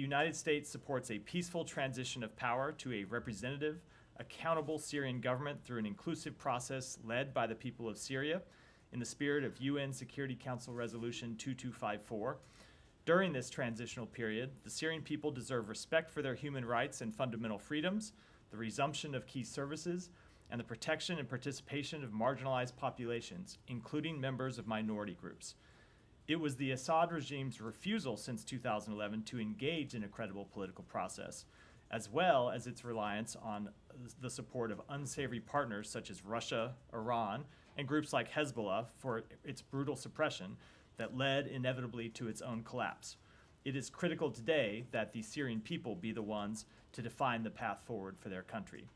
United States supports a peaceful transition of power to a representative, accountable Syrian government through an inclusive process led by the people of Syria in the spirit of UN Security Council Resolution 2254. During this transitional period, the Syrian people deserve respect for their human rights and fundamental freedoms, the resumption of key services, and the protection and participation of marginalized populations, including members of minority groups. It was the Assad regime's refusal since 2011 to engage in a credible political process, as well as its reliance on the support of unsavory partners such as Russia, Iran, and groups like Hezbollah for its brutal suppression that led inevitably to its own collapse. It is critical today that the Syrian people be the ones to define the path forward for their country.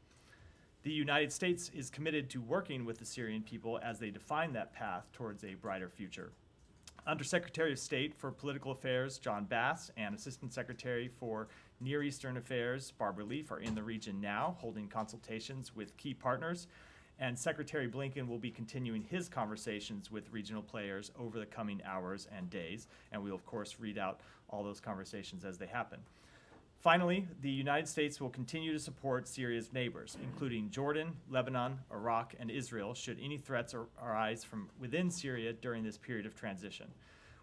The United States is committed to working with the Syrian people as they define that path towards a brighter future. Undersecretary of State for Political Affairs John Bass and Assistant Secretary for Near Eastern Affairs Barbara Leaf are in the region now, holding consultations with key partners, and Secretary Blinken will be continuing his conversations with regional players over the coming hours and days, and we'll of course read out all those conversations as they happen. Finally, the United States will continue to support Syria's neighbors, including Jordan, Lebanon, Iraq, and Israel, should any threats arise from within Syria during this period of transition.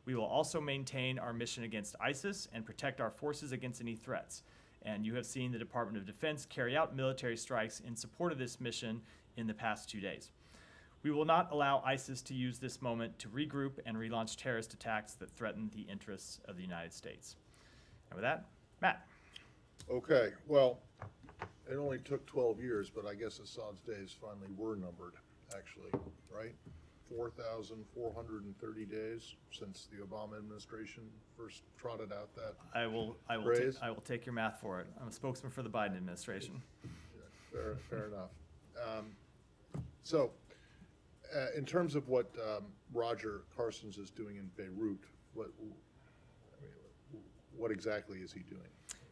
We will also maintain our mission against ISIS and protect our forces against any threats. And you have seen the Department of Defense carry out military strikes in support of this mission in the past 2 days. We will not allow ISIS to use this moment to regroup and relaunch terrorist attacks that threaten the interests of the United States. And with that, Matt. Okay, well, it only took 12 years, but I guess Assad's days finally were numbered, actually, right? 4,430 days since the Obama administration first trotted out that phrase. I will take your math for it. I'm a spokesman for the Biden administration. Yeah, fair enough. So, in terms of what Roger Carstens is doing in Beirut, what exactly is he doing?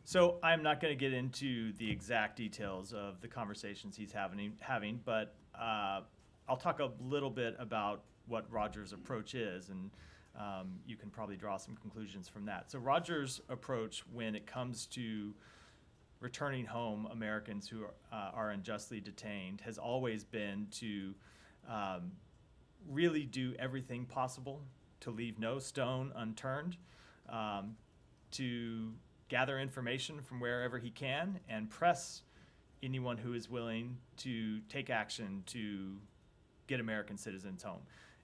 So I'm not going to get into the exact details of the conversations he's having, but I'll talk a little bit about what Roger's approach is, and you can probably draw some conclusions from that. So Roger's approach when it comes to returning home Americans who are unjustly detained has always been to really do everything possible to leave no stone unturned, to gather information from wherever he can and press anyone who is willing to take action to get American citizens home.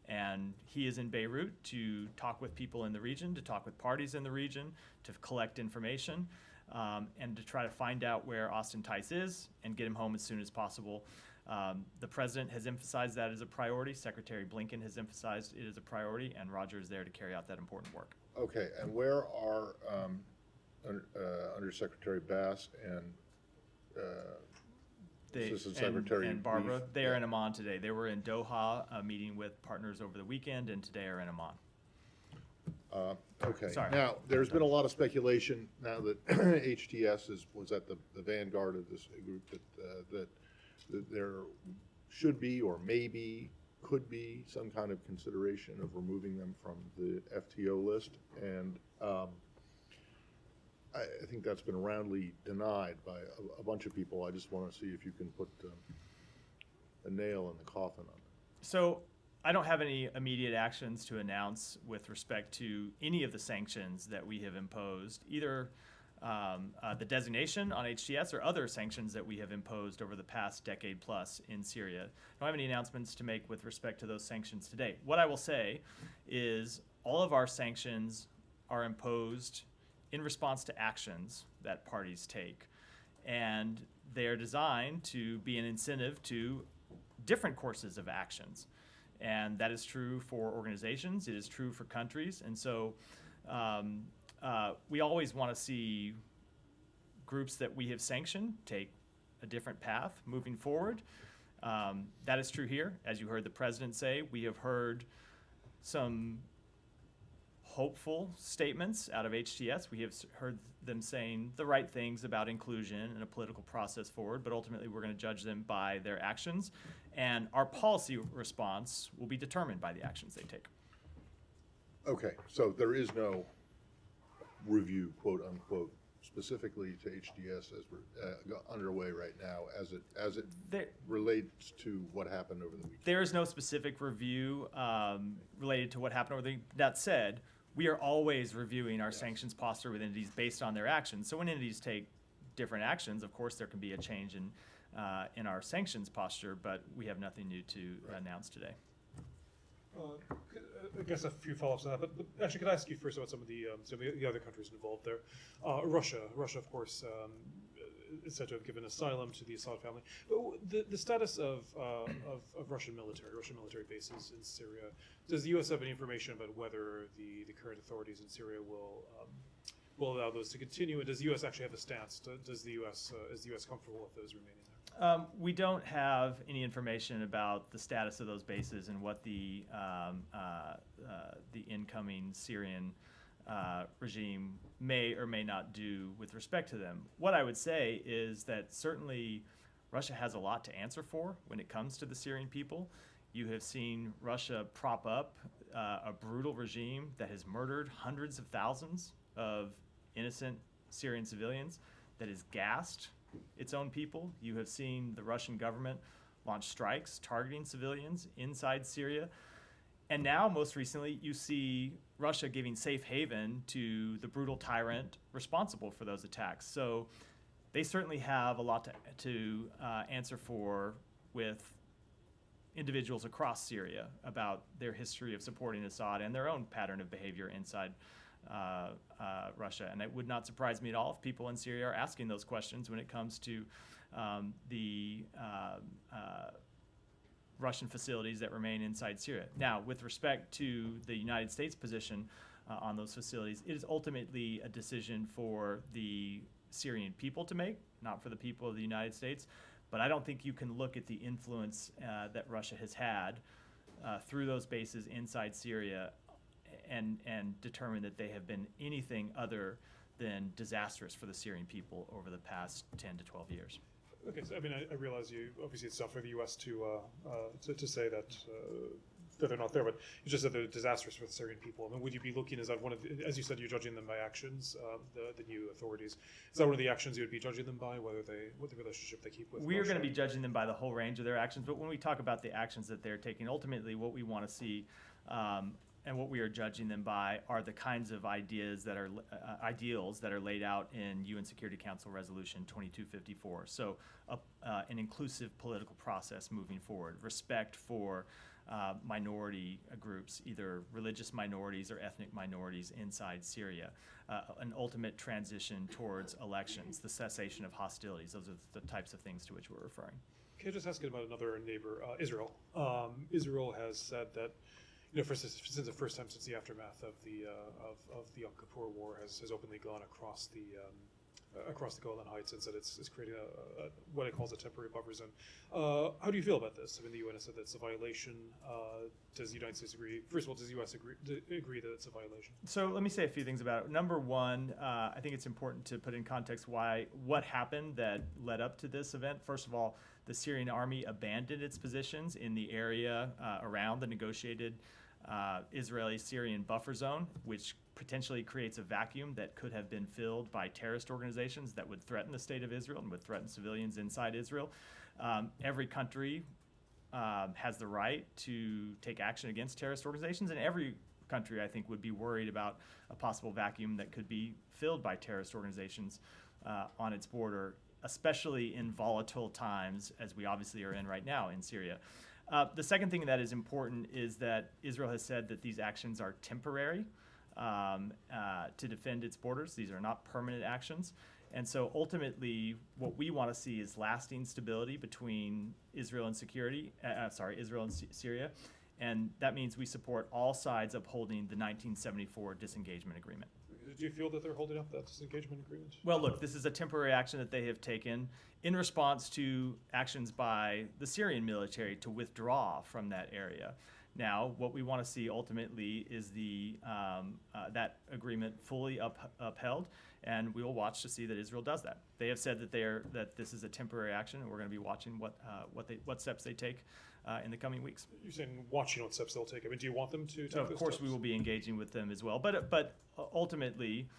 And he is in Beirut to talk with people in the region, to talk with parties in the region, to collect information, and to try to find out where Austin Tice is and get him home as soon as possible. The president has emphasized that as a priority. Secretary Blinken has emphasized it as a priority, and Roger is there to carry out that important work. Okay, and where are Undersecretary Bass and Assistant Secretary and Barbara? Leaf? They are in Amman today. They were in Doha meeting with partners over the weekend, and today are in Amman. Okay. Sorry. Now, there's been a lot of speculation now that HTS was at the vanguard of this group that there should be or maybe could be some kind of consideration of removing them from the FTO list, and I think that's been roundly denied by a bunch of people. I just want to see if you can put a nail in the coffin on it. So I don't have any immediate actions to announce with respect to any of the sanctions that we have imposed, either the designation on HTS or other sanctions that we have imposed over the past decade plus in Syria. I don't have any announcements to make with respect to those sanctions today. What I will say is all of our sanctions are imposed in response to actions that parties take, and they are designed to be an incentive to different courses of actions. And that is true for organizations, it is true for countries, and so we always want to see groups that we have sanctioned take a different path moving forward. That is true here. As you heard the president say, we have heard some hopeful statements out of HTS. We have heard them saying the right things about inclusion and a political process forward, but ultimately we're going to judge them by their actions, and our policy response will be determined by the actions they take. Okay, so there is no review, quote unquote, specifically to HTS as we're underway right now, as it There, relates to what happened over the weekend? there is no specific review related to what happened over the. That said, we are always reviewing our sanctions posture with entities based on their actions. So when entities take different actions, of course, there can be a change in our sanctions posture, but we have nothing new to announce today. I guess a few follow-ups on that, but actually, could I ask you first about some of the other countries involved there? Russia, of course, is said to have given asylum to the Assad family. But the status of Russian military bases in Syria. Does the U.S. have any information about whether the current authorities in Syria will allow those to continue? And does the U.S. actually have a stance? Is the U.S. comfortable with those remaining there? We don't have any information about the status of those bases and what the incoming Syrian regime may or may not do with respect to them. What I would say is that certainly Russia has a lot to answer for when it comes to the Syrian people. You have seen Russia prop up a brutal regime that has murdered hundreds of thousands of innocent Syrian civilians, that has gassed its own people. You have seen the Russian government launch strikes targeting civilians inside Syria. And now, most recently, you see Russia giving safe haven to the brutal tyrant responsible for those attacks. So they certainly have a lot to answer for with individuals across Syria about their history of supporting Assad and their own pattern of behavior inside Russia. And it would not surprise me at all if people in Syria are asking those questions when it comes to the Russian facilities that remain inside Syria. Now, with respect to the United States position on those facilities, it is ultimately a decision for the Syrian people to make, not for the people of the United States. But I don't think you can look at the influence that Russia has had through those bases inside Syria and determine that they have been anything other than disastrous for the Syrian people over the past 10 to 12 years. Okay, so I mean, I realize obviously it's tough for the U.S. to say that they're not there, but you just said they're disastrous for the Syrian people. I mean, would you be looking, is that one of the, as you said, you're judging them by actions, the new authorities. Is that one of the actions you would be judging them by, what the relationship they keep with We Russia? are going to be judging them by the whole range of their actions, but when we talk about the actions that they're taking, ultimately what we want to see and what we are judging them by are the kinds of ideas that are ideals that are laid out in UN Security Council Resolution 2254. So an inclusive political process moving forward, respect for minority groups, either religious minorities or ethnic minorities inside Syria, an ultimate transition towards elections, the cessation of hostilities. Those are the types of things to which we're referring. Can I just ask you about another neighbor, Israel? Israel has said that, since the first time since the aftermath of the Yom Kippur War has openly gone across the Golan Heights and said it's creating what it calls a temporary buffer zone. How do you feel about this? I mean, the UN has said that it's a violation. Does the United States agree? First of all, does the U.S. agree that it's a violation? So let me say a few things about it. Number one, I think it's important to put in context what happened that led up to this event. First of all, the Syrian army abandoned its positions in the area around the negotiated Israeli-Syrian buffer zone, which potentially creates a vacuum that could have been filled by terrorist organizations that would threaten the state of Israel and would threaten civilians inside Israel. Every country has the right to take action against terrorist organizations, and every country, I think, would be worried about a possible vacuum that could be filled by terrorist organizations on its border, especially in volatile times, as we obviously are in right now in Syria. The second thing that is important is that Israel has said that these actions are temporary to defend its borders. These are not permanent actions. And so ultimately, what we want to see is lasting stability between Israel and Israel and Syria. And that means we support all sides upholding the 1974 disengagement agreement. Do you feel that they're holding up that disengagement agreement? Well, look, this is a temporary action that they have taken in response to actions by the Syrian military to withdraw from that area. Now, what we want to see ultimately is that agreement fully upheld, and we will watch to see that Israel does that. They have said that this is a temporary action, and we're going to be watching what steps they take in the coming weeks. You're saying watching what steps they'll take. I mean, do you want them to take So of those course, steps? we will be engaging with them as well. But ultimately,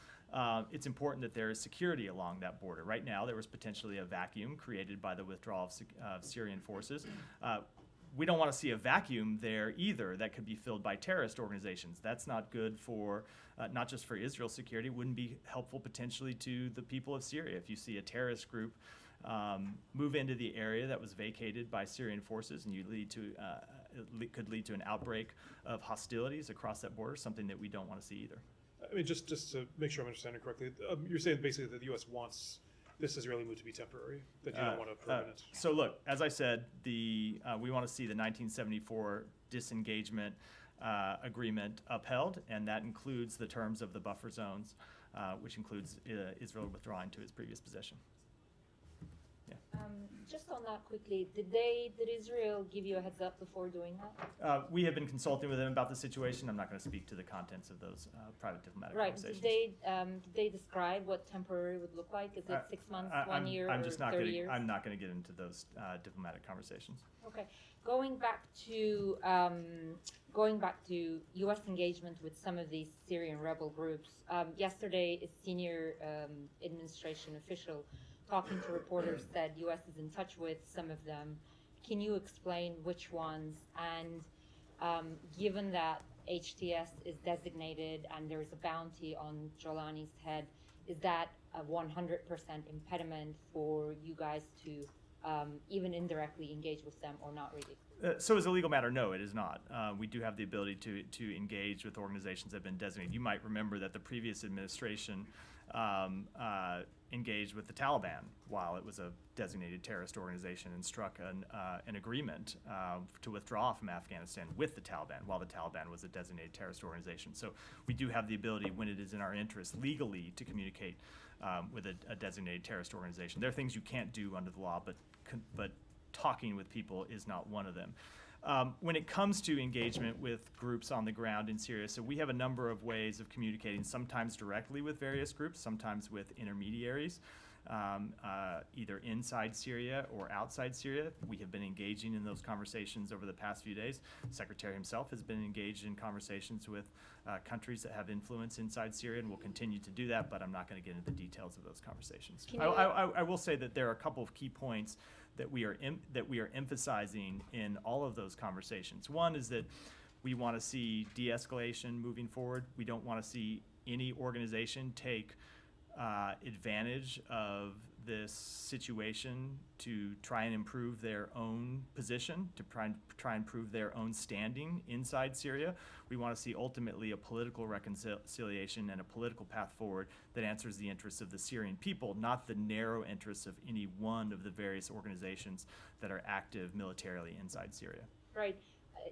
it's important that there is security along that border. Right now, there was potentially a vacuum created by the withdrawal of Syrian forces. We don't want to see a vacuum there either that could be filled by terrorist organizations. That's not good for, not just for Israel's security, it wouldn't be helpful potentially to the people of Syria. If you see a terrorist group move into the area that was vacated by Syrian forces and could lead to an outbreak of hostilities across that border, something that we don't want to see either. I mean, just to make sure I'm understanding correctly, you're saying basically that the U.S. wants this Israeli move to be temporary, that you don't want a permanent. So look, as I said, we want to see the 1974 disengagement agreement upheld, and that includes the terms of the buffer zones, which includes Israel withdrawing to its previous position. Just on that quickly, did Israel give you a heads up before doing that? We have been consulting with them about the situation. I'm not going to speak to the contents of those private diplomatic Right. conversations. Did they describe what temporary would look like? Is it 6 months, 1 year, or 30 years? I'm not going to get into those diplomatic conversations. Okay. Going back to U.S. engagement with some of these Syrian rebel groups. Yesterday, a senior administration official talking to reporters said U.S. is in touch with some of them. Can you explain which ones? And given that HTS is designated and there is a bounty on Jolani's head, is that a 100% impediment for you guys to even indirectly engage with them, or not really? So as a legal matter, no, it is not. We do have the ability to engage with organizations that have been designated. You might remember that the previous administration engaged with the Taliban while it was a designated terrorist organization and struck an agreement to withdraw from Afghanistan with the Taliban while the Taliban was a designated terrorist organization. So we do have the ability, when it is in our interest legally, to communicate with a designated terrorist organization. There are things you can't do under the law, but talking with people is not one of them. When it comes to engagement with groups on the ground in Syria, so we have a number of ways of communicating, sometimes directly with various groups, sometimes with intermediaries, either inside Syria or outside Syria. We have been engaging in those conversations over the past few days. The Secretary himself has been engaged in conversations with countries that have influence inside Syria, and will continue to do that, but I'm not going to get into the details of those conversations. I will say that there are a couple of key points that we are emphasizing in all of those conversations. One is that we want to see de-escalation moving forward. We don't want to see any organization take advantage of this situation to try and improve their own position, to try and prove their own standing inside Syria. We want to see ultimately a political reconciliation and a political path forward that answers the interests of the Syrian people, not the narrow interests of any one of the various organizations that are active militarily inside Syria. Right.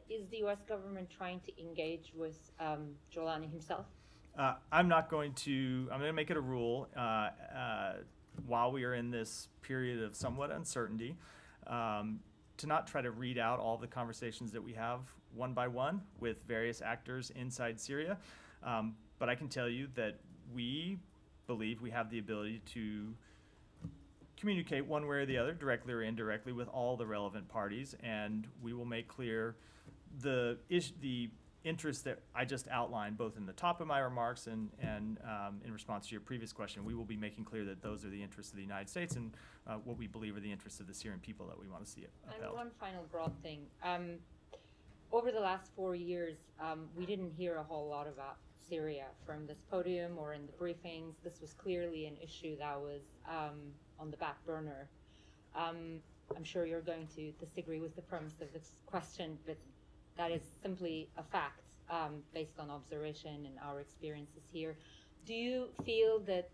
Is the U.S. government trying to engage with Jolani himself? I'm going to make it a rule while we are in this period of somewhat uncertainty, to not try to read out all the conversations that we have one by one with various actors inside Syria. But I can tell you that we believe we have the ability to communicate one way or the other, directly or indirectly, with all the relevant parties, and we will make clear the interests that I just outlined, both in the top of my remarks and in response to your previous question. We will be making clear that those are the interests of the United States and what we believe are the interests of the Syrian people that we want to see upheld. And one final broad thing. Over the last 4 years, we didn't hear a whole lot about Syria from this podium or in the briefings. This was clearly an issue that was on the back burner. I'm sure you're going to disagree with the premise of this question, but that is simply a fact based on observation and our experiences here. Do you feel that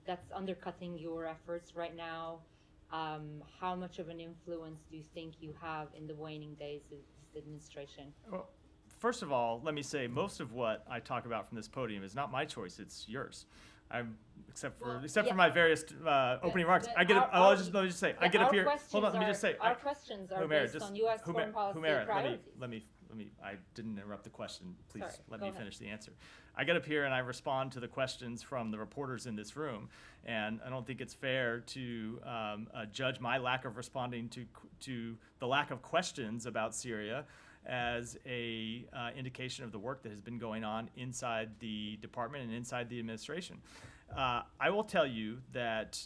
that's undercutting your efforts right now? How much of an influence do you think you have in the waning days of this administration? Well, first of all, let me say most of what I talk about from this podium is not my choice; it's yours. Except for my various opening remarks. I get. Let me just say. I get up here. Hold on. Let me just say. Our questions are based on U.S. foreign policy priorities. Let me. I didn't interrupt the question. Please Sorry, let me ahead. finish the answer. I get up here and I respond to the questions from the reporters in this room, and I don't think it's fair to judge my lack of responding to the lack of questions about Syria as a indication of the work that has been going on inside the department and inside the administration. I will tell you that,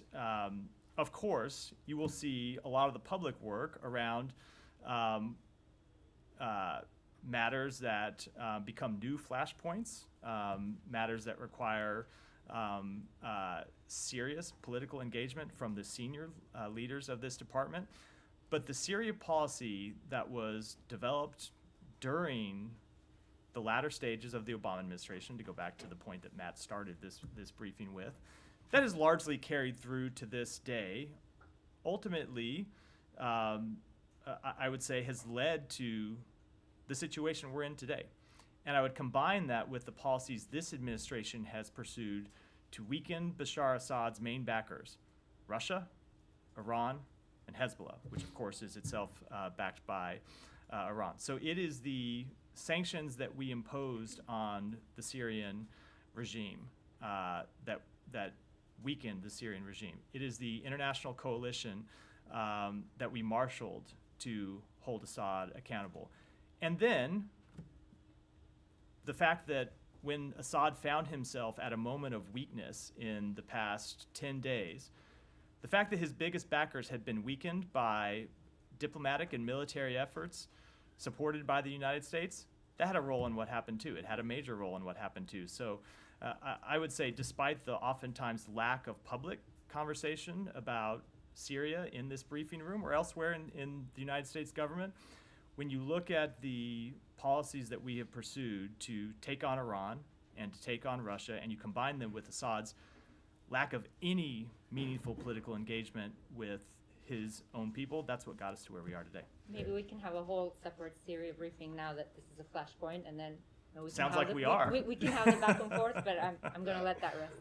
of course, you will see a lot of the public work around matters that become new flashpoints, matters that require serious political engagement from the senior leaders of this department. But the Syria policy that was developed during the latter stages of the Obama administration, to go back to the point that Matt started this briefing with, that is largely carried through to this day. Ultimately, I would say has led to the situation we're in today. And I would combine that with the policies this administration has pursued to weaken Bashar Assad's main backers, Russia, Iran, and Hezbollah, which of course is itself backed by Iran. So it is the sanctions that we imposed on the Syrian regime that weakened the Syrian regime. It is the international coalition that we marshaled to hold Assad accountable. And then the fact that when Assad found himself at a moment of weakness in the past 10 days, the fact that his biggest backers had been weakened by diplomatic and military efforts supported by the United States, that had a role in what happened too. It had a major role in what happened too. So I would say, despite the oftentimes lack of public conversation about Syria in this briefing room or elsewhere in the United States government, when you look at the policies that we have pursued to take on Iran and to take on Russia, and you combine them with Assad's lack of any meaningful political engagement with his own people, that's what got us to where we are today. Maybe we can have a whole separate Syria briefing now that this is a flashpoint, and then we Sounds can like have we are. We can have the back and forth, but I'm going to let that rest.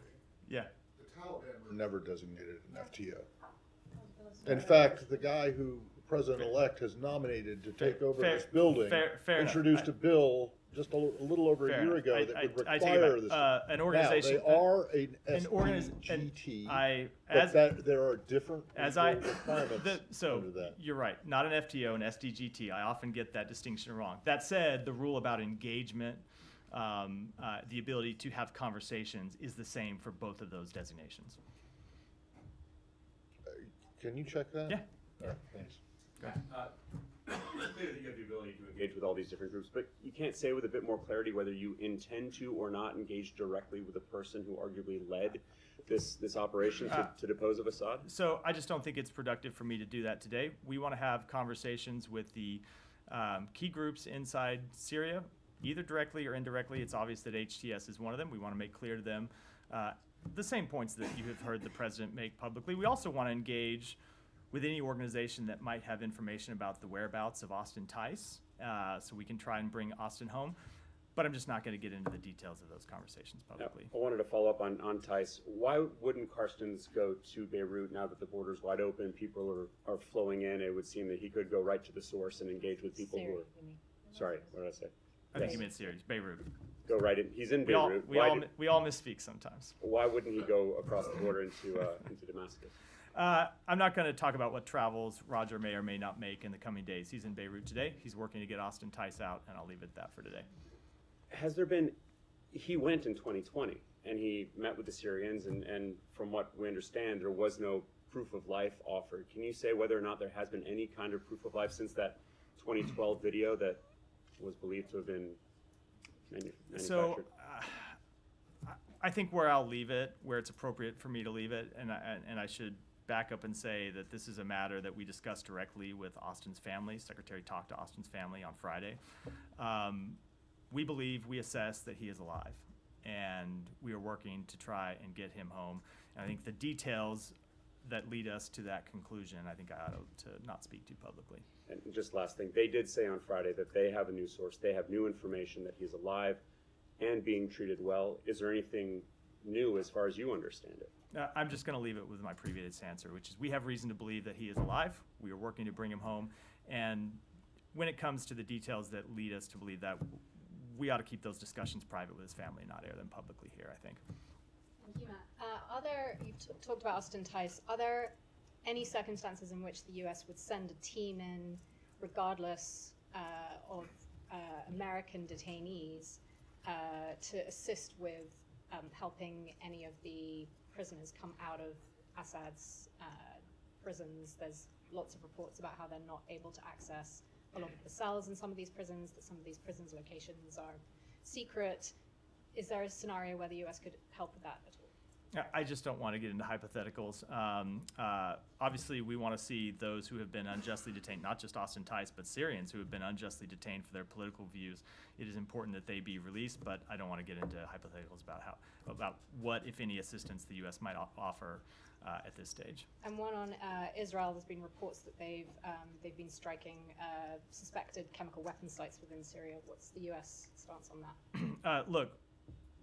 Yeah. The Taliban were never designated an FTO. In fact, the guy who President-elect has nominated to take over this building fair introduced enough. a bill just a little over Fair a year enough. ago that would I take it require back. this. An organization. Now, they are an an SDGT, but there are different requirements so under that. you're right, not an FTO, an SDGT. I often get that distinction wrong. That said, the rule about engagement, the ability to have conversations, is the same for both of those designations. Can you check that? Yeah. All right, thanks. It's clear that you have the ability to engage with all these different groups, but you can't say with a bit more clarity whether you intend to or not engage directly with the person who arguably led this operation to depose of Assad? So I just don't think it's productive for me to do that today. We want to have conversations with the key groups inside Syria, either directly or indirectly. It's obvious that HTS is one of them. We want to make clear to them the same points that you have heard the president make publicly. We also want to engage with any organization that might have information about the whereabouts of Austin Tice, so we can try and bring Austin home. But I'm just not going to get into the details of those conversations publicly. Now, I wanted to follow up on Tice. Why wouldn't Carstens go to Beirut now that the border's wide open, people are flowing in? It would seem that he could go right to the source and engage with people Syria, who are... you mean? Sorry, what did I say? I think you meant Syria, Beirut. Go right in. He's in We all, Beirut. we all misspeak sometimes. Why wouldn't he go across the border into Damascus? I'm not going to talk about what travels Roger may or may not make in the coming days. He's in Beirut today. He's working to get Austin Tice out, and I'll leave it at that for today. Has there been, he went in 2020 and he met with the Syrians, and from what we understand, there was no proof of life offered. Can you say whether or not there has been any kind of proof of life since that 2012 video that was believed to have been manufactured? So I think where I'll leave it, where it's appropriate for me to leave it, and I should back up and say that this is a matter that we discussed directly with Austin's family. Secretary talked to Austin's family on Friday. We assess that he is alive, and we are working to try and get him home. And I think the details that lead us to that conclusion, I think I ought to not speak to publicly. And just last thing, they did say on Friday that they have a new source, they have new information that he's alive and being treated well. Is there anything new as far as you understand it? I'm just going to leave it with my previous answer, which is we have reason to believe that he is alive. We are working to bring him home. And when it comes to the details that lead us to believe that, we ought to keep those discussions private with his family and not air them publicly here, I think. Thank you, Matt. You talked about Austin Tice. Are there any circumstances in which the US would send a team in, regardless of American detainees, to assist with helping any of the prisoners come out of Assad's prisons. There's lots of reports about how they're not able to access a lot of the cells in some of these prisons, that some of these prisons' locations are secret. Is there a scenario where the US could help with that at all? I just don't want to get into hypotheticals. Obviously, we want to see those who have been unjustly detained, not just Austin Tice, but Syrians who have been unjustly detained for their political views. It is important that they be released, but I don't want to get into hypotheticals about what, if any, assistance the U.S. might offer at this stage. And one on Israel, there's been reports that they've been striking suspected chemical weapon sites within Syria. What's the U.S. stance on that? Look,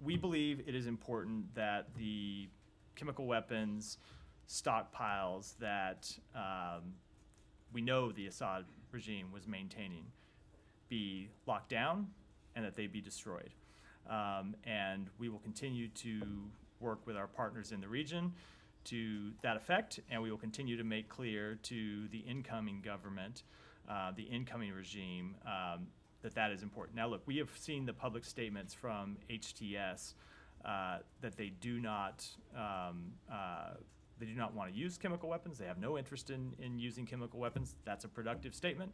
we believe it is important that the chemical weapons stockpiles that we know the Assad regime was maintaining be locked down and that they be destroyed. And we will continue to work with our partners in the region to that effect, and we will continue to make clear to the incoming government, the incoming regime, that is important. Now, look, we have seen the public statements from HTS that they do not want to use chemical weapons. They have no interest in using chemical weapons. That's a productive statement,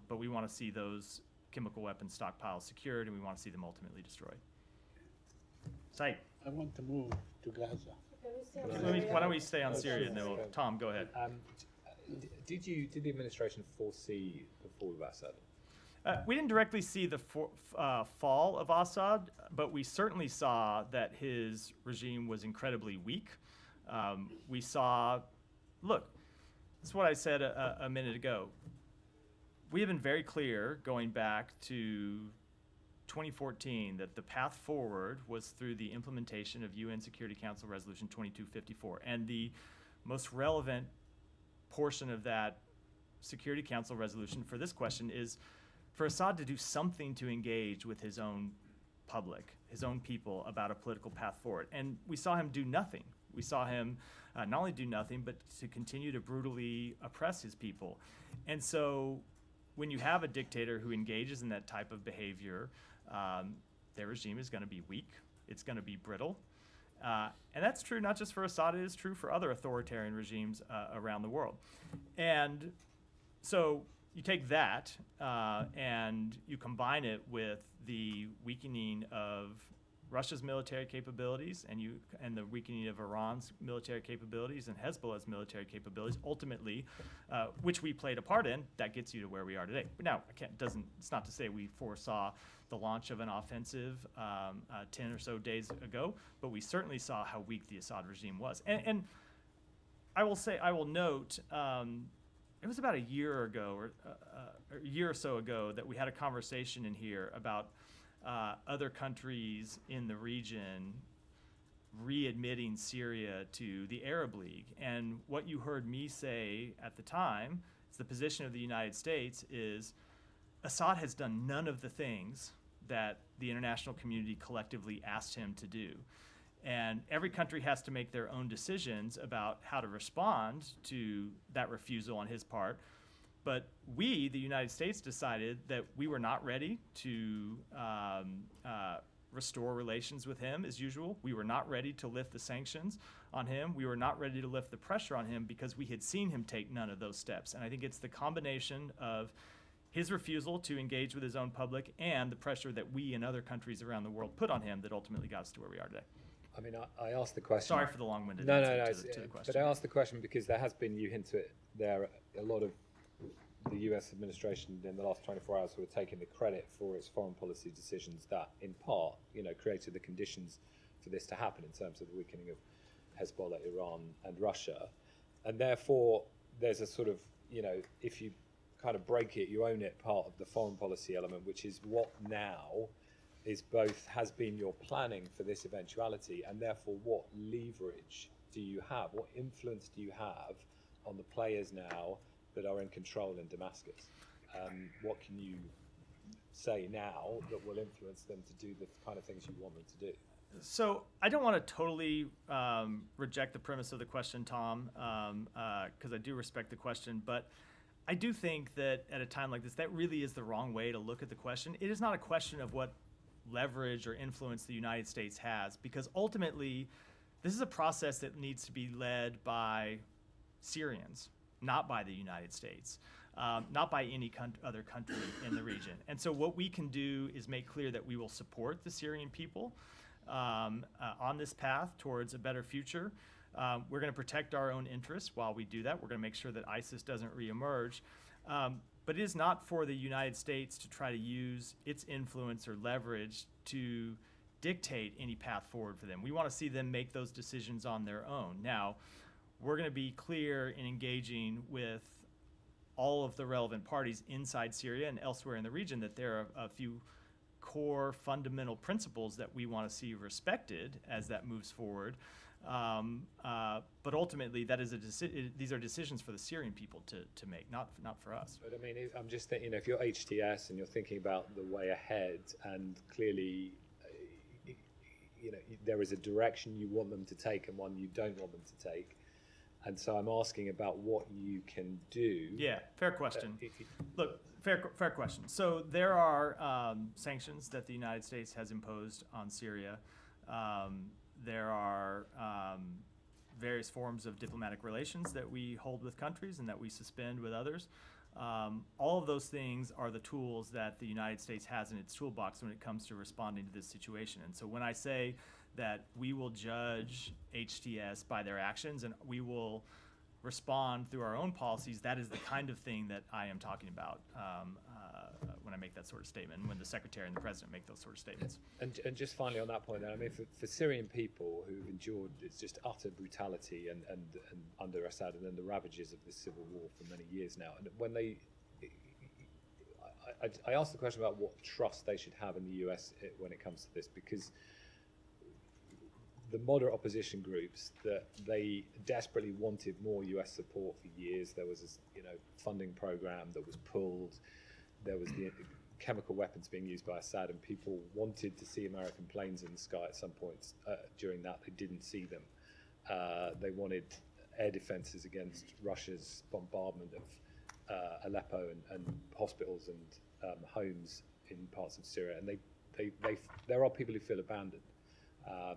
but we want to see those chemical weapons stockpiles secured, and we want to see them ultimately destroyed. Said. I want to move to Gaza. Why don't we stay on Syria, and then Tom, go ahead. Did the administration foresee the fall of Assad? We didn't directly see the fall of Assad, but we certainly saw that his regime was incredibly weak. We saw, look, this is what I said a minute ago. We have been very clear going back to 2014 that the path forward was through the implementation of UN Security Council Resolution 2254. And the most relevant portion of that Security Council resolution for this question is for Assad to do something to engage with his own public, his own people, about a political path forward. And we saw him do nothing. We saw him not only do nothing, but to continue to brutally oppress his people. And so when you have a dictator who engages in that type of behavior, their regime is going to be weak. It's going to be brittle. And that's true not just for Assad, it is true for other authoritarian regimes around the world. And so you take that and you combine it with the weakening of Russia's military capabilities and the weakening of Iran's military capabilities and Hezbollah's military capabilities, ultimately, which we played a part in, that gets you to where we are today. But now, it's not to say we foresaw the launch of an offensive 10 or so days ago, but we certainly saw how weak the Assad regime was. And I will note, it was about a year ago, or a year or so ago, that we had a conversation in here about other countries in the region readmitting Syria to the Arab League. And what you heard me say at the time is the position of the United States is Assad has done none of the things that the international community collectively asked him to do. And every country has to make their own decisions about how to respond to that refusal on his part. But we, the United States, decided that we were not ready to restore relations with him as usual. We were not ready to lift the sanctions on him. We were not ready to lift the pressure on him because we had seen him take none of those steps. And I think it's the combination of his refusal to engage with his own public and the pressure that we and other countries around the world put on him that ultimately got us to where we are today. I mean, I asked the question. Sorry for the long-winded No, answer to the question. But I asked the question because there has been, you hint to it there, a lot of the US administration in the last 24 hours who are taking the credit for its foreign policy decisions that, in part, created the conditions for this to happen in terms of the weakening of Hezbollah, Iran, and Russia. And therefore, there's a sort of, if you kind of break it, you own it, part of the foreign policy element, which is what now has been your planning for this eventuality, and therefore what leverage do you have, what influence do you have on the players now that are in control in Damascus? What can you say now that will influence them to do the kind of things you want them to do? So I don't want to totally reject the premise of the question, Tom, because I do respect the question, but I do think that at a time like this, that really is the wrong way to look at the question. It is not a question of what leverage or influence the United States has, because ultimately this is a process that needs to be led by Syrians, not by the United States, not by any other country in the region. And so what we can do is make clear that we will support the Syrian people on this path towards a better future. We're going to protect our own interests while we do that. We're going to make sure that ISIS doesn't reemerge. But it is not for the United States to try to use its influence or leverage to dictate any path forward for them. We want to see them make those decisions on their own. Now, we're going to be clear in engaging with all of the relevant parties inside Syria and elsewhere in the region that there are a few core fundamental principles that we want to see respected as that moves forward. But ultimately, that is these are decisions for the Syrian people to make, not for us. But I mean, I'm just thinking, if you're HTS and you're thinking about the way ahead, and clearly, there is a direction you want them to take and one you don't want them to take. And so I'm asking about what you can do. Yeah, fair question. Look, fair question. So there are sanctions that the United States has imposed on Syria. There are various forms of diplomatic relations that we hold with countries and that we suspend with others. All of those things are the tools that the United States has in its toolbox when it comes to responding to this situation. And so when I say that we will judge HTS by their actions and we will respond through our own policies, that is the kind of thing that I am talking about when I make that sort of statement, and when the Secretary and the President make those sort of statements. And just finally on that point, then, I mean, for Syrian people who've endured it's just utter brutality and under Assad and then the ravages of this civil war for many years now, and when they, I asked the question about what trust they should have in the US when it comes to this, because the moderate opposition groups, that they desperately wanted more US support for years. There was this, funding program that was pulled. There was the chemical weapons being used by Assad, and people wanted to see American planes in the sky at some points during that. They didn't see them. They wanted air defenses against Russia's bombardment of Aleppo and hospitals and homes in parts of Syria. And there are people who feel abandoned. I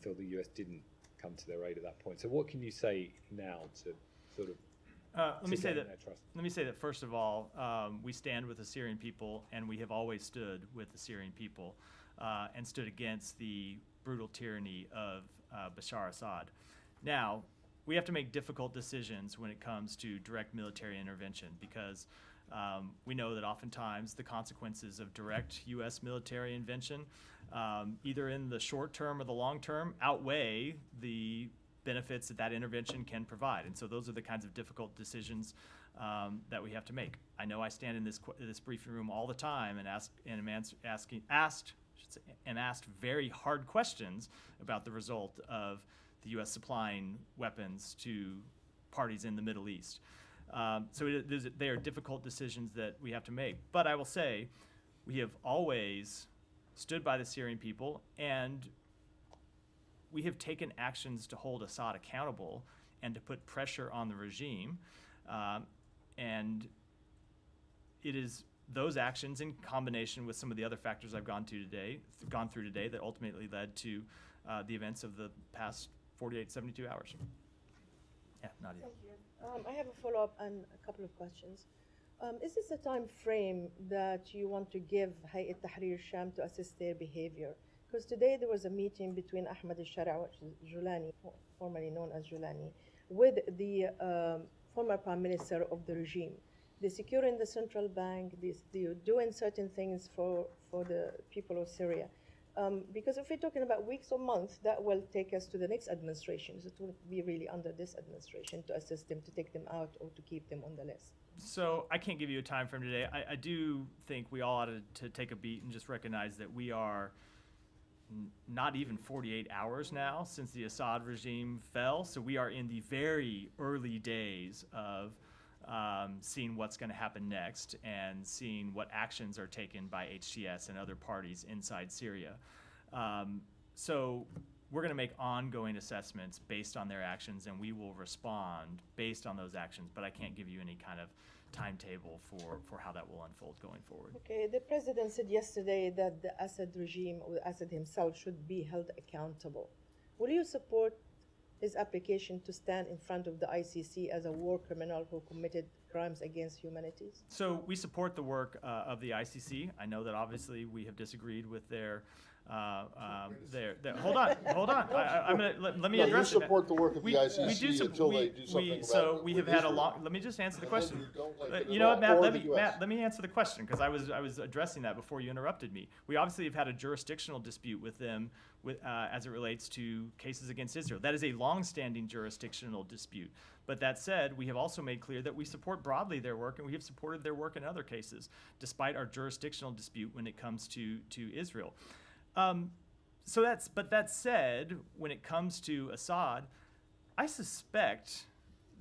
feel the US didn't come to their aid at that point. So what can you say now to sort of Let me say trust? that first of all, we stand with the Syrian people, and we have always stood with the Syrian people and stood against the brutal tyranny of Bashar Assad. Now, we have to make difficult decisions when it comes to direct military intervention, because we know that oftentimes the consequences of direct U.S. military intervention, either in the short term or the long term, outweigh the benefits that intervention can provide. And so those are the kinds of difficult decisions that we have to make. I know I stand in this briefing room all the time and am asked very hard questions about the result of the U.S. supplying weapons to parties in the Middle East. So they are difficult decisions that we have to make. But I will say, we have always stood by the Syrian people, and we have taken actions to hold Assad accountable and to put pressure on the regime. And it is those actions in combination with some of the other factors I've gone through today that ultimately led to the events of the past 48, 72 hours. Yeah, Nadia. Thank you. I have a follow-up and a couple of questions. Is this a time frame that you want to give Hayat Tahrir Sham to assess their behavior? Because today there was a meeting between Ahmed al-Shara, which is Julani, formerly known as Julani, with the former prime minister of the regime. They're securing the central bank, they're doing certain things for the people of Syria. Because if we're talking about weeks or months, that will take us to the next administration. So it will be really under this administration to assist them, to take them out, or to keep them on the list. So I can't give you a time frame today. I do think we all ought to take a beat and just recognize that we are not even 48 hours now since the Assad regime fell. So we are in the very early days of seeing what's going to happen next and seeing what actions are taken by HTS and other parties inside Syria. So we're going to make ongoing assessments based on their actions, and we will respond based on those actions. But I can't give you any kind of timetable for how that will unfold going forward. Okay, the president said yesterday that the Assad regime or Assad himself should be held accountable. Will you support his application to stand in front of the ICC as a war criminal who committed crimes against humanity? So we support the work of the ICC. I know that obviously we have disagreed with their hold on. I'm gonna let me No, address you it. support the work of the ICC until they do something about So it we with have had a Israel. long. Let me just answer the And then question. you don't like it You at know what, all, Matt? or Let the me US. let me answer the question, because I was addressing that before you interrupted me. We obviously have had a jurisdictional dispute with them as it relates to cases against Israel. That is a long-standing jurisdictional dispute. But that said, we have also made clear that we support broadly their work, and we have supported their work in other cases, despite our jurisdictional dispute when it comes to Israel. But that said, when it comes to Assad, I suspect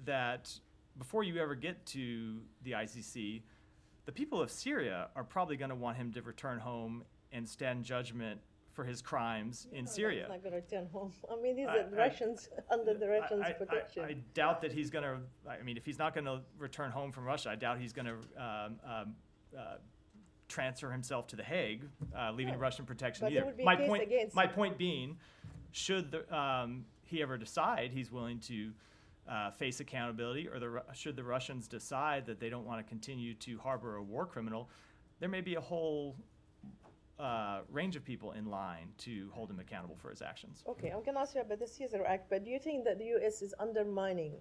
that before you ever get to the ICC, the people of Syria are probably going to want him to return home and stand judgment for his crimes in Syria. He's not going to return home. I mean, these are Russians under the Russians' protection. I doubt that he's going to. I mean, if he's not going to return home from Russia, I doubt he's going to transfer himself to The Hague, leaving Russian protection But there either. would be a case against My him. point being, should he ever decide he's willing to face accountability, or should the Russians decide that they don't want to continue to harbor a war criminal, there may be a whole range of people in line to hold him accountable for his actions. Okay, I'm going to ask you about the Caesar Act, but do you think that the U.S. is undermining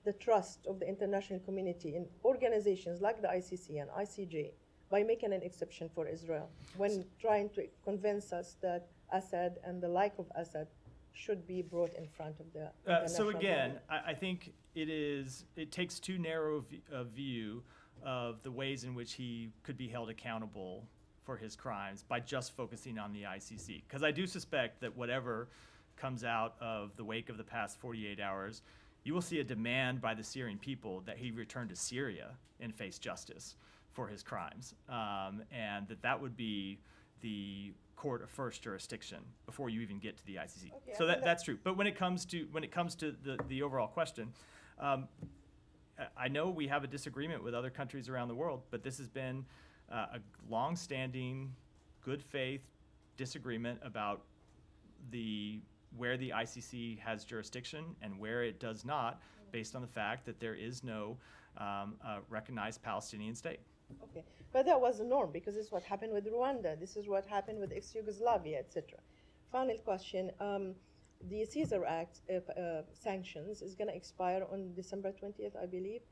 the trust of the international community in organizations like the ICC and ICJ by making an exception for Israel when trying to convince us that Assad and the like of Assad should be brought in front of the So international again, body? I think it takes too narrow a view of the ways in which he could be held accountable for his crimes by just focusing on the ICC. Because I do suspect that whatever comes out of the wake of the past 48 hours, you will see a demand by the Syrian people that he return to Syria and face justice for his crimes, and that would be the court of first jurisdiction before you even get to the ICC. Okay, So I think that's true. But when it comes to the overall question, I know we have a disagreement with other countries around the world, but this has been a long-standing, good faith disagreement about where the ICC has jurisdiction and where it does not, based on the fact that there is no recognized Palestinian state. Okay, but that was the norm because this is what happened with Rwanda. This is what happened with ex-Yugoslavia, etc. Final question: the Caesar Act sanctions is going to expire on December 20th, I believe.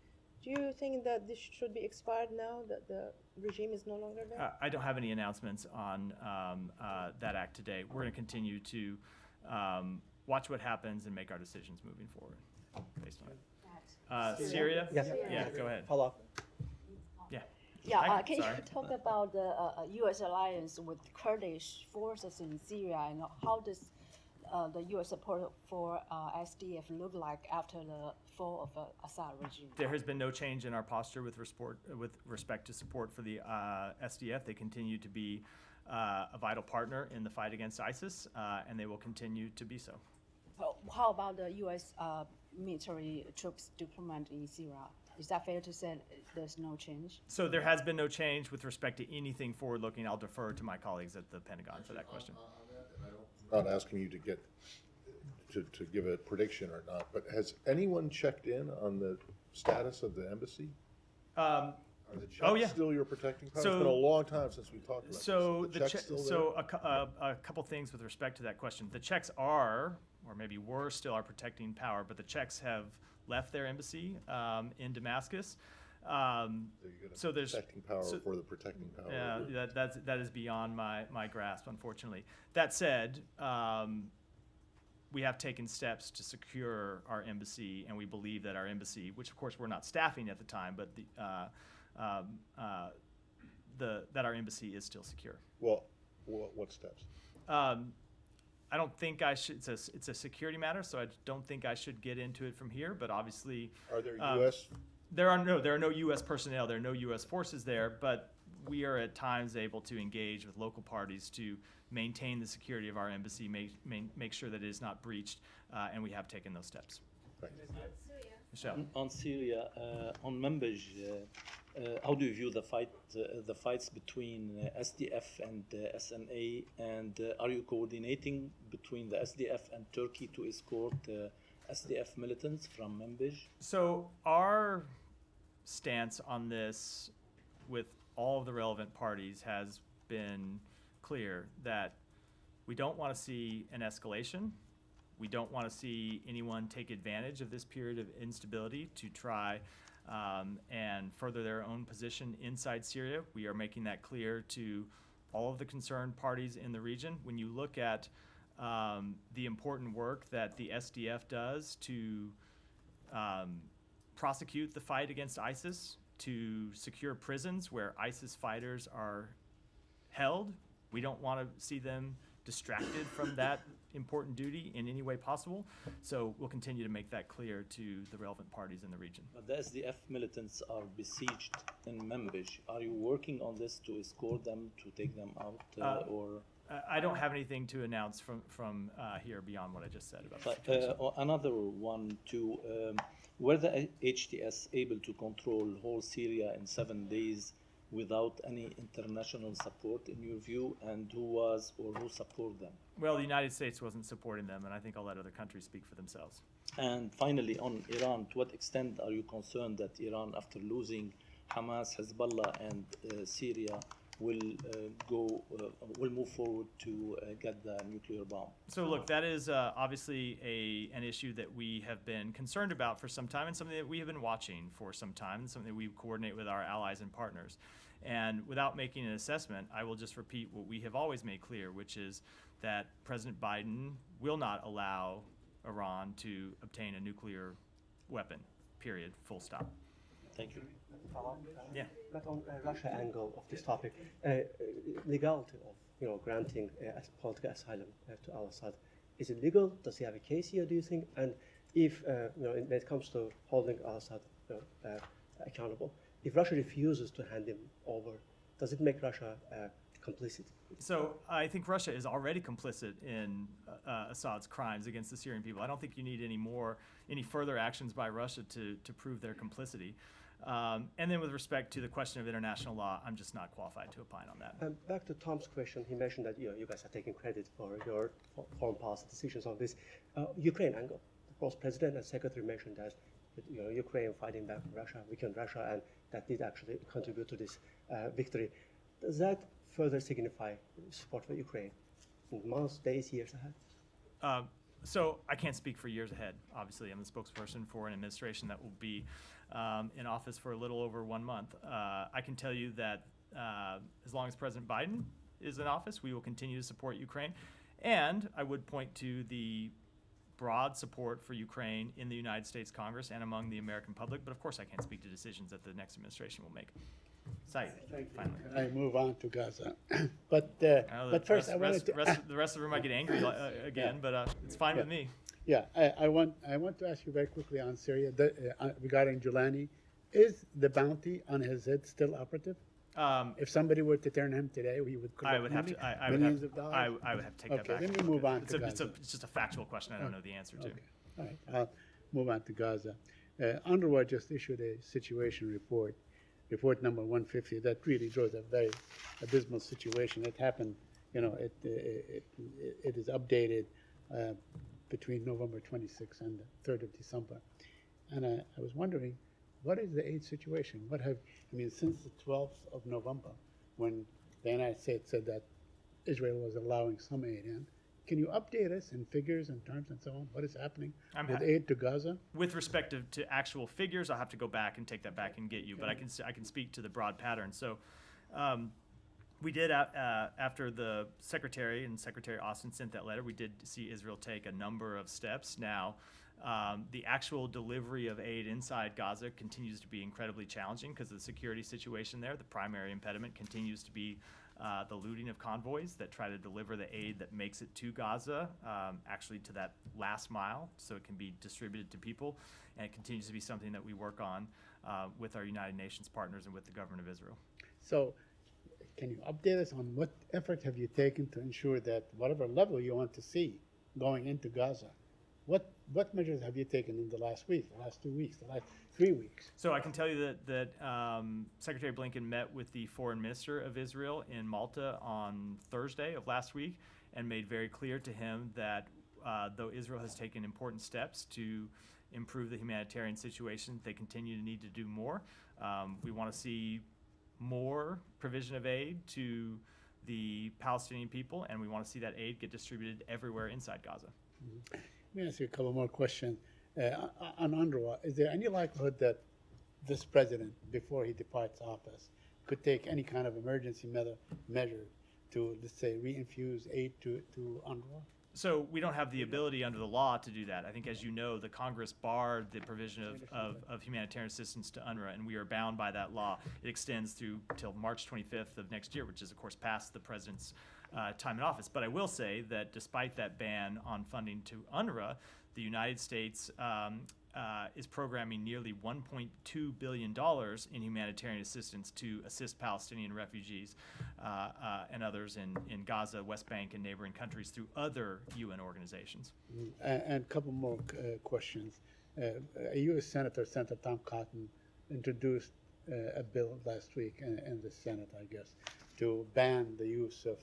Do you think that this should be expired now that the regime is no longer there? I don't have any announcements on that act today. We're going to continue to watch what happens and make our decisions moving forward based on it. Syria? Yes. Yeah, go ahead. Follow up. Yeah. Yeah, can Sorry. you talk about the U.S. alliance with Kurdish forces in Syria, and how does the U.S. support for SDF look like after the fall of Assad regime? There has been no change in our posture with respect to support for the SDF. They continue to be a vital partner in the fight against ISIS, and they will continue to be so. How about the U.S. Military troops deployment in Syria? Is that fair to say there's no change? So there has been no change with respect to anything forward-looking. I'll defer to my colleagues at the Pentagon for that question. I'm not asking you to get to give a prediction or not, but has anyone checked in on the status of the embassy? Are the checks Oh, yeah. still your protecting power? So- it's been a long time since we talked about So this. The checks still there? so a couple things with respect to that question. The Czechs are, or maybe were still our protecting power, but the Czechs have left their embassy in Damascus. You get a So there's protecting power for the protecting power. Yeah, that is beyond my grasp, unfortunately. That said, we have taken steps to secure our embassy, and we believe that our embassy, which of course we're not staffing at the time, but that our embassy is still secure. Well, what steps? I don't think I should. It's a security matter, so I don't think I should get into it from here. But obviously, Are there U.S. there are no U.S. personnel. There are no U.S. forces there. But we are at times able to engage with local parties to maintain the security of our embassy, make sure that it is not breached, and we have taken those steps. Right. Michelle. On Syria, on Manbij, how do you view the fights between SDF and SNA, and are you coordinating between the SDF and Turkey to escort SDF militants from Manbij? So our stance on this with all of the relevant parties has been clear that we don't want to see an escalation. We don't want to see anyone take advantage of this period of instability to try and further their own position inside Syria. We are making that clear to all of the concerned parties in the region. When you look at the important work that the SDF does to prosecute the fight against ISIS, to secure prisons where ISIS fighters are held, we don't want to see them distracted from that important duty in any way possible. So we'll continue to make that clear to the relevant parties in the region. But the SDF militants are besieged in Manbij. Are you working on this to escort them, to take them out, or? I don't have anything to announce from here beyond what I just said about the But situation. another one too. Were the HTS able to control whole Syria in 7 days without any international support, in your view, and who was or who supported them? Well, the United States wasn't supporting them, and I think I'll let other countries speak for themselves. And finally, on Iran, to what extent are you concerned that Iran, after losing Hamas, Hezbollah, and Syria, will move forward to get the nuclear bomb? So look, that is obviously an issue that we have been concerned about for some time, and something that we have been watching for some time, and something that we coordinate with our allies and partners. And without making an assessment, I will just repeat what we have always made clear, which is that President Biden will not allow Iran to obtain a nuclear weapon, period, full stop. Thank you. Yeah. But on Russia angle of this topic, legality of granting political asylum to al-Assad, is it legal? Does he have a case here? Do you think? And if when it comes to holding al-Assad accountable, if Russia refuses to hand him over, does it make Russia complicit? So I think Russia is already complicit in Assad's crimes against the Syrian people. I don't think you need any further actions by Russia to prove their complicity. And then with respect to the question of international law, I'm just not qualified to opine on that. Back to Tom's question, he mentioned that you guys are taking credit for your foreign policy decisions on this. Ukraine angle, both President and Secretary mentioned that Ukraine fighting back Russia, weakened Russia, and that did actually contribute to this victory. Does that further signify support for Ukraine in months, days, years ahead? So I can't speak for years ahead. Obviously, I'm the spokesperson for an administration that will be in office for a little over 1 month. I can tell you that as long as President Biden is in office, we will continue to support Ukraine. And I would point to the broad support for Ukraine in the United States Congress and among the American public. But of course, I can't speak to decisions that the next administration will make. Saeed, finally. I move on to Gaza. But first, the rest of them might get angry again, but it's fine with me. Yeah, I want to ask you very quickly on Syria regarding Julani. Is the bounty on his head still operative? If somebody were to turn him today, we would collect millions of dollars. I would have to take that back. Okay, let me move on to Gaza. It's just a factual question. I don't know the answer to. Okay. All right, I'll move on to Gaza. UNRWA just issued a situation report number 150, that really draws a very abysmal situation. It happened, it is updated between November 26th and the 3rd of December. And I was wondering, what is the aid situation? Since the 12th of November, when the United States said that Israel was allowing some aid in, can you update us in figures and terms and so on? What is happening with aid to Gaza? With respect to actual figures, I'll have to go back and take that back and get you. But I can speak to the broad pattern. So we did, after the Secretary and Secretary Austin sent that letter, we did see Israel take a number of steps. Now, the actual delivery of aid inside Gaza continues to be incredibly challenging because of the security situation there. The primary impediment continues to be the looting of convoys that try to deliver the aid that makes it to Gaza, actually to that last mile, so it can be distributed to people. And it continues to be something that we work on with our United Nations partners and with the government of Israel. So can you update us on what effort have you taken to ensure that whatever level you want to see going into Gaza, what measures have you taken in the last week, the last 2 weeks, the last 3 weeks? So I can tell you that Secretary Blinken met with the foreign minister of Israel in Malta on Thursday of last week and made very clear to him that though Israel has taken important steps to improve the humanitarian situation, they continue to need to do more. We want to see more provision of aid to the Palestinian people, and we want to see that aid get distributed everywhere inside Gaza. Let me ask you a couple more questions. On UNRWA, is there any likelihood that this president, before he departs office, could take any kind of emergency measure to, let's say, reinfuse aid to UNRWA? So we don't have the ability under the law to do that. I think, as you know, the Congress barred the provision of humanitarian assistance to UNRWA, and we are bound by that law. It extends through till March 25th of next year, which is, of course, past the president's time in office. But I will say that despite that ban on funding to UNRWA, the United States is programming nearly $1.2 billion in humanitarian assistance to assist Palestinian refugees and others in Gaza, West Bank, and neighboring countries through other UN organizations. And a couple more questions. A U.S. Senator, Senator Tom Cotton, introduced a bill last week in the Senate, I guess, to ban the use of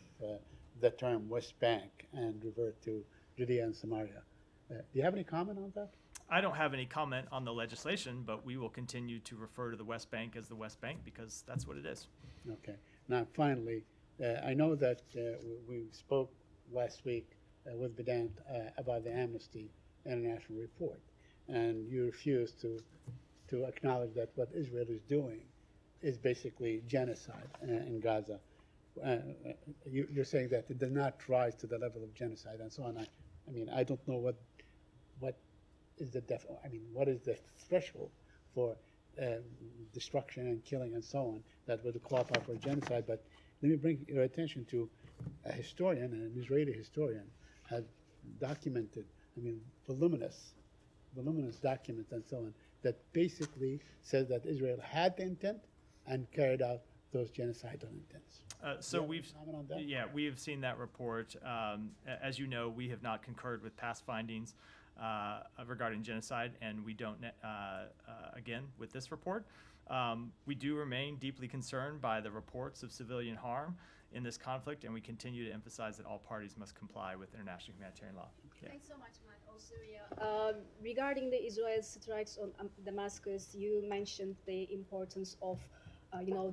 the term West Bank and revert to Judea and Samaria. Do you have any comment on that? I don't have any comment on the legislation, but we will continue to refer to the West Bank as the West Bank because that's what it is. Okay. Now, finally, I know that we spoke last week with Bedant about the Amnesty International report, and you refused to acknowledge that what Israel is doing is basically genocide in Gaza. You're saying that it did not rise to the level of genocide and so on. I mean, I don't know what is the what is the threshold for destruction and killing and so on that would qualify for genocide? But let me bring your attention to a historian, an Israeli historian, has documented, voluminous documents and so on, that basically says that Israel had the intent and carried out those genocidal intents. So we've seen that report. As you know, we have not concurred with past findings regarding genocide, and we don't again with this report. We do remain deeply concerned by the reports of civilian harm in this conflict, and we continue to emphasize that all parties must comply with international humanitarian law. Yeah. Thanks so much, Matt. Also, regarding the Israel strikes on Damascus, you mentioned the importance of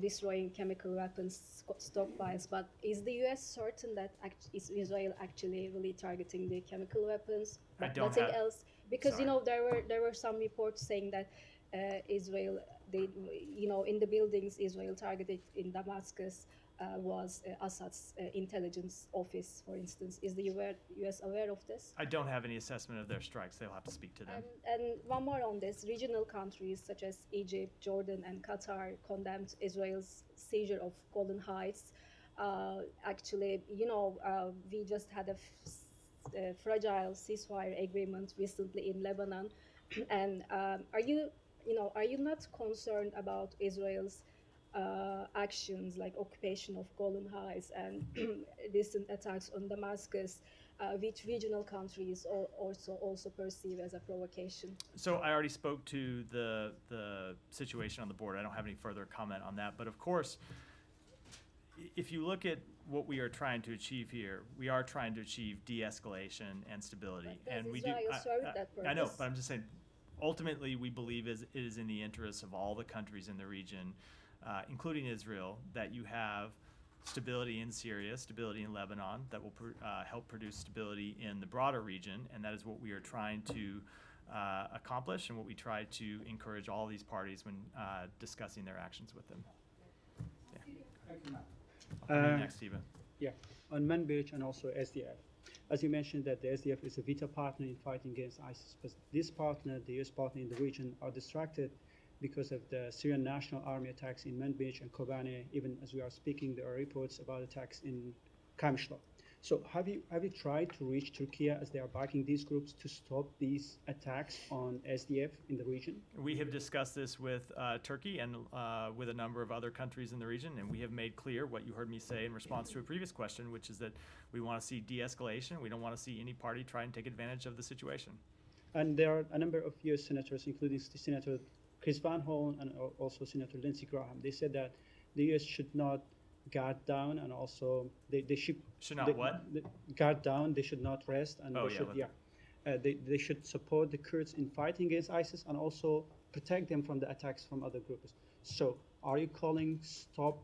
destroying chemical weapons stockpiles, but is the U.S. certain that is Israel actually really targeting the chemical weapons, but nothing else? Because there were some reports saying that Israel, in the buildings Israel targeted in Damascus was Assad's intelligence office, for instance. Is the U.S. aware of this? I don't have any assessment of their strikes. They'll have to speak to them. And one more on this. Regional countries such as Egypt, Jordan, and Qatar condemned Israel's seizure of Golan Heights. Actually, we just had a fragile ceasefire agreement recently in Lebanon. And are you not concerned about Israel's actions like occupation of Golan Heights and recent attacks on Damascus, which regional countries also perceive as a provocation? So I already spoke to the situation on the board. I don't have any further comment on that. But of course, if you look at what we are trying to achieve here, we are trying to achieve de-escalation and stability. And we do. I know, but I'm just saying. Ultimately, we believe it is in the interests of all the countries in the region, including Israel, that you have stability in Syria, stability in Lebanon, that will help produce stability in the broader region, and that is what we are trying to accomplish and what we try to encourage all these parties when discussing their actions with them. Yeah. Next, Eva. Yeah, on Manbij and also SDF. As you mentioned, that the SDF is a vital partner in fighting against ISIS, but this partner, the US partner in the region, are distracted because of the Syrian National Army attacks in Manbij and Kobane. Even as we are speaking, there are reports about attacks in Kamishla. So have you tried to reach Turkey as they are backing these groups to stop these attacks on SDF in the region? We have discussed this with Turkey and with a number of other countries in the region, and we have made clear what you heard me say in response to a previous question, which is that we want to see de-escalation. We don't want to see any party try and take advantage of the situation. And there are a number of U.S. senators, including Senator Chris Van Hollen and also Senator Lindsey Graham. They said that the U.S. should not guard down, and also they should not what? Guard down. They should not rest, and they should support the Kurds in fighting against ISIS and also protect them from the attacks from other groups. So, are you calling stop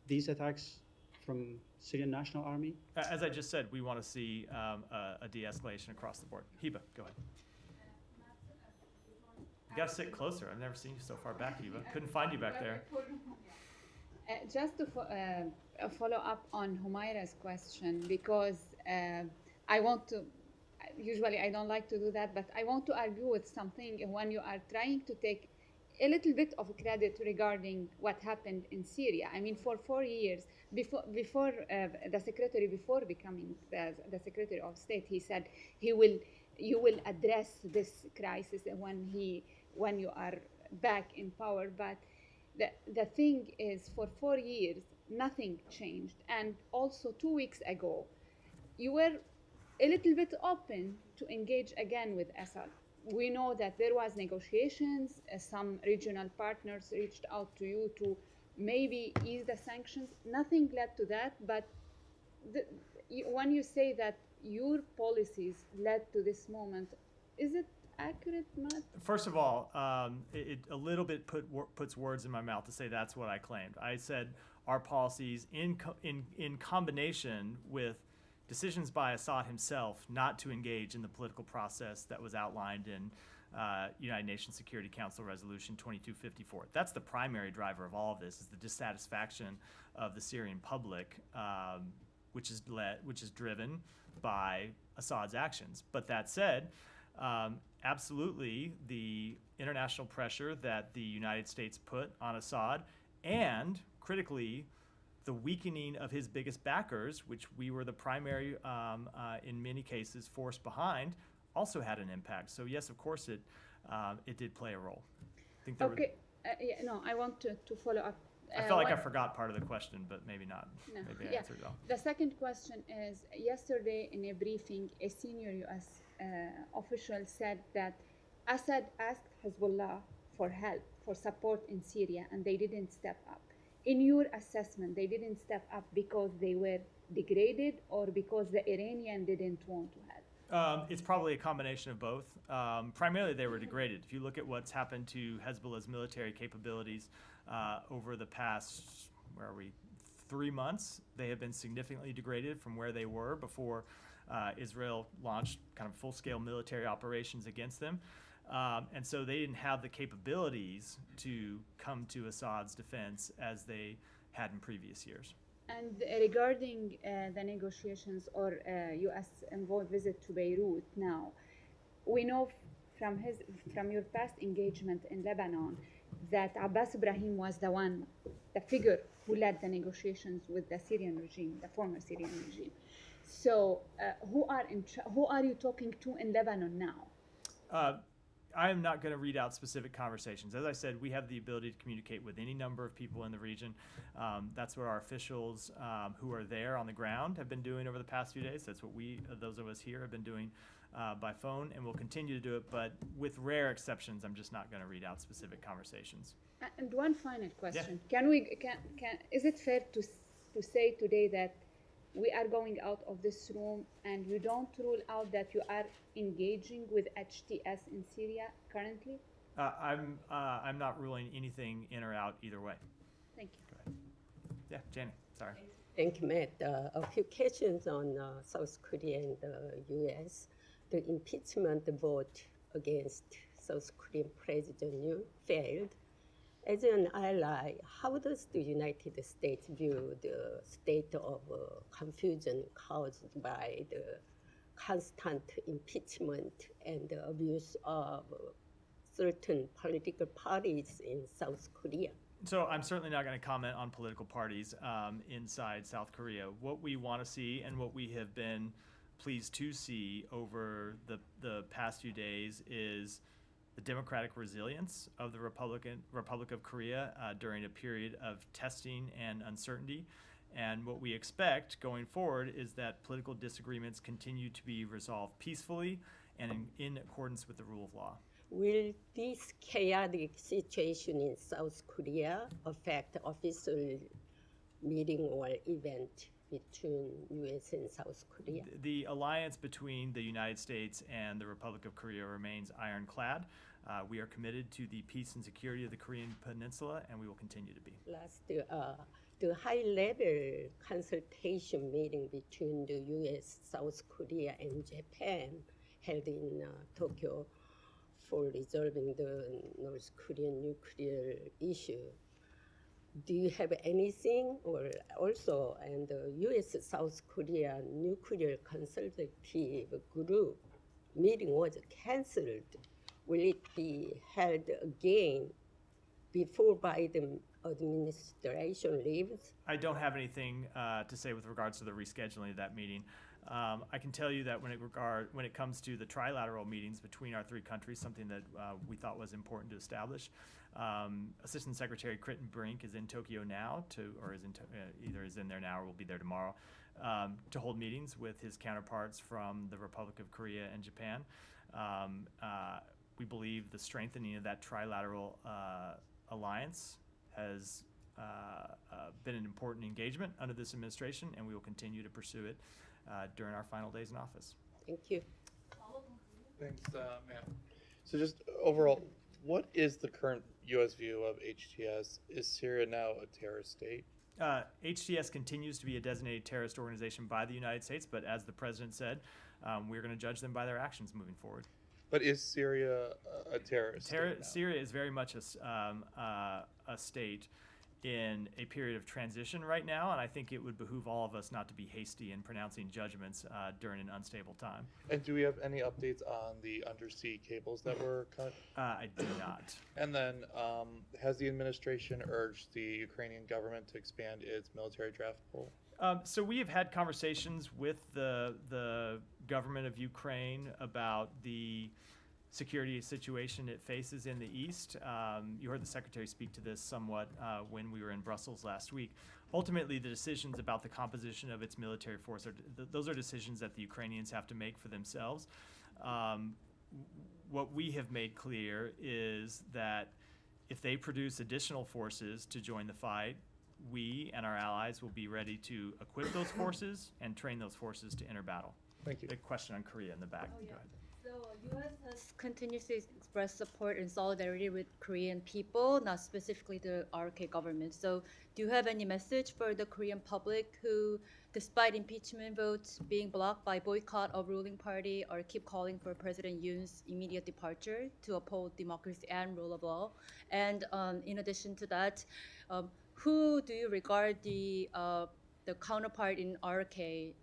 these attacks from Syrian National Army? As I just said, we want to see a de-escalation across the board. Hiba, go ahead. You got to sit closer. I've never seen you so far back, Hiba. Couldn't find you back there. Just to follow up on Humaira's question, because I want to, usually I don't like to do that, but I want to argue with something when you are trying to take a little bit of credit regarding what happened in Syria. I mean, for 4 years, before the secretary, before becoming the Secretary of State, he said you will address this crisis when you are back in power. But the thing is, for 4 years, nothing changed. And also 2 weeks ago, you were a little bit open to engage again with Assad. We know that there was negotiations. Some regional partners reached out to you to maybe ease the sanctions. Nothing led to that. But when you say that your policies led to this moment, is it accurate, Matt? First of all, it a little bit puts words in my mouth to say that's what I claimed. I said our policies in combination with decisions by Assad himself not to engage in the political process that was outlined in United Nations Security Council Resolution 2254. That's the primary driver of all of this, is the dissatisfaction of the Syrian public, which is driven by Assad's actions. But that said, absolutely, the international pressure that the United States put on Assad, and critically, the weakening of his biggest backers, which we were the primary, in many cases, force behind, also had an impact. So yes, of course, it did play a role. I think there I want to follow up. I felt like I forgot part of the question, but maybe not. No. Maybe I answered it all. The second question is, yesterday in a briefing, a senior U.S. Official said that Assad asked Hezbollah for help, for support in Syria, and they didn't step up. In your assessment, they didn't step up because they were degraded or because the Iranian didn't want to help? It's probably a combination of both. Primarily, they were degraded. If you look at what's happened to Hezbollah's military capabilities over the past, 3 months, they have been significantly degraded from where they were before Israel launched kind of full-scale military operations against them. And so they didn't have the capabilities to come to Assad's defense as they had in previous years. And regarding the negotiations or U.S. envoy visit to Beirut now, we know from your past engagement in Lebanon that Abbas Ibrahim was the figure who led the negotiations with the Syrian regime, the former Syrian regime. So who are you talking to in Lebanon now? I am not going to read out specific conversations. As I said, we have the ability to communicate with any number of people in the region. That's what our officials who are there on the ground have been doing over the past few days. That's what those of us here, have been doing by phone, and we'll continue to do it. But with rare exceptions, I'm just not going to read out specific conversations. And one final question: Yeah. Is it fair to say today that we are going out of this room and you don't rule out that you are engaging with HTS in Syria currently? I'm not ruling anything in or out either way. Thank you. Go ahead. Yeah, Jenny, sorry. Thank you, Matt. A few questions on South Korea and the U.S. The impeachment vote against South Korean President Yoon failed. As an ally, how does the United States view the state of confusion caused by the constant impeachment and the abuse of certain political parties in South Korea? So I'm certainly not going to comment on political parties inside South Korea. What we want to see and what we have been pleased to see over the past few days is the democratic resilience of the Republic of Korea during a period of testing and uncertainty. And what we expect going forward is that political disagreements continue to be resolved peacefully and in accordance with the rule of law. Will this chaotic situation in South Korea affect official meeting or event between U.S. and South Korea? The alliance between the United States and the Republic of Korea remains ironclad. We are committed to the peace and security of the Korean Peninsula, and we will continue to be. Last, the high-level consultation meeting between the U.S., South Korea, and Japan held in Tokyo for resolving the North Korean nuclear issue. Do you have anything, or also, and the U.S.-South Korea nuclear consultative group meeting was canceled? Will it be held again before Biden administration leaves? I don't have anything to say with regards to the rescheduling of that meeting. I can tell you that when it comes to the trilateral meetings between our three countries, something that we thought was important to establish, Assistant Secretary Critton Brink is in Tokyo now, either is in there now or will be there tomorrow, to hold meetings with his counterparts from the Republic of Korea and Japan. We believe the strengthening of that trilateral alliance has been an important engagement under this administration, and we will continue to pursue it during our final days in office. Thank you. Thanks, ma'am. So just overall, what is the current U.S. view of HTS? Is Syria now a terrorist state? HTS continues to be a designated terrorist organization by the United States, but as the president said, we're going to judge them by their actions moving forward. But is Syria a terrorist state now? Syria is very much a state in a period of transition right now, and I think it would behoove all of us not to be hasty in pronouncing judgments during an unstable time. And do we have any updates on the undersea cables that were cut? I do not. And then has the administration urged the Ukrainian government to expand its military draft pool? So we have had conversations with the government of Ukraine about the security situation it faces in the east. You heard the secretary speak to this somewhat when we were in Brussels last week. Ultimately, the decisions about the composition of its military force, those are decisions that the Ukrainians have to make for themselves. What we have made clear is that if they produce additional forces to join the fight, we and our allies will be ready to equip those forces and train those forces to enter battle. Thank you. The question on Korea in the back. Oh, yeah. Go ahead. So U.S. has continuously expressed support and solidarity with Korean people, not specifically the RK government. So do you have any message for the Korean public who, despite impeachment votes being blocked by boycott of ruling party, are keep calling for President Yoon's immediate departure to uphold democracy and rule of law? And in addition to that, who do you regard the counterpart in RK